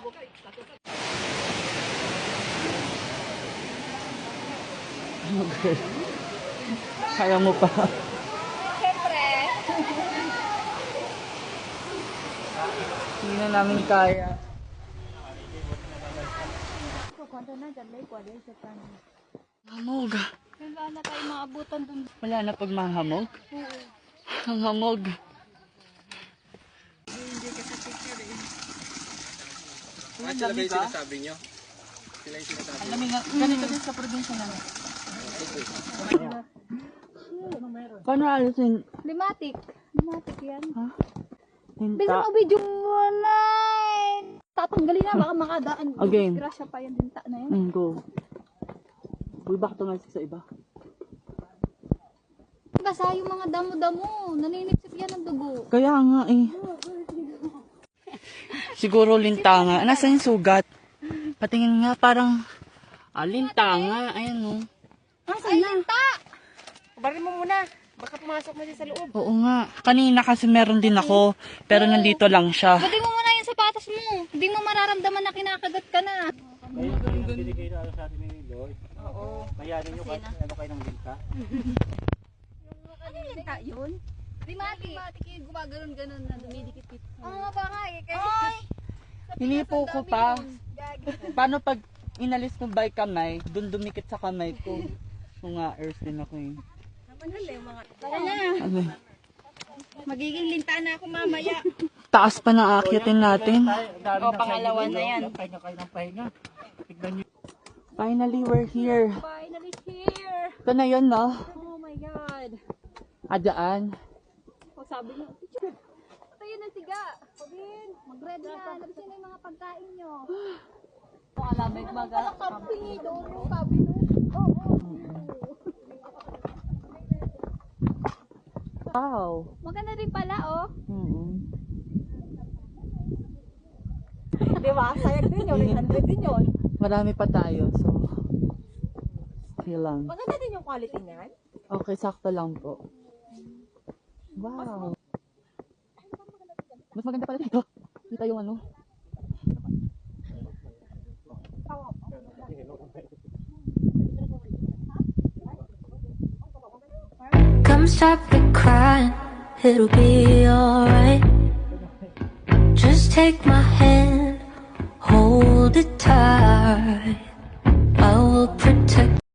Okay. Kaya mo pa. Siyempre. Hindi na namin kaya. Hamog. Wala na tayo maabutan dun. Wala na pag mahamog? Ang hamog. At sila ba yung sinasabi nyo? Sila yung sinasabi nyo? Alam mo, ganito din sa probinsya namin. Paano alisin? Limatic. Limatic yan. Ha? Bisa Hinta. mo video mo na. Tatanggalin na, baka makadaan. Again. Grasya pa yan, dinta na yan. Go. Uy, bakit tumalsik sa iba? Basa yung mga damo-damo. Naninipsip yan ng dugo. Kaya nga eh. Siguro lintanga. Nasaan yung sugat? Patingin nga parang lintanga. Ayan o. Ay, linta! Barin mo muna. Baka pumasok na din sa loob. Oo nga. Kanina kasi meron din ako. Pero nandito lang siya. Buti mo muna yung sapatos mo. Hindi mo mararamdaman na kinakagat ka na. Ayun, binigay na sa atin ni Lloyd. Oo. Bayanin nyo ano kayo ng linta. Ano linta yun? Limatic. Limatic yung gumaganon-ganon na dumidikit-kit. Oo ba nga eh. Ay! Hinipo ko pa. Paano pag inalis ko by kamay, dun dumikit sa kamay ko. Kung nga, earth din ako eh. Tara na. Ano? Magiging linta na ako mamaya. Taas pa ng aakyatin natin. O, pangalawa na yan. Kain ng pahinga. Tignan nyo. Finally, we're here. Finally here. Ito na yun, no? Oh my God. Adaan. O sabi niyo, ito yun ang siga. Sabihin, mag-ready na. Labisin na yung mga pagkain nyo. Kung alam mo, Walang kamping doon yung sabi no. Oo. Wow. Maganda rin pala oh. Di ba? Sayang din yun. 100 din yun. Marami pa tayo, so okay lang. Maganda din yung quality niyan. Okay, sakto lang po. Wow. Mas maganda pala dito. Kita yung ano. Come stop the crying, it'll be alright. Just take my hand, hold it tight. I will protect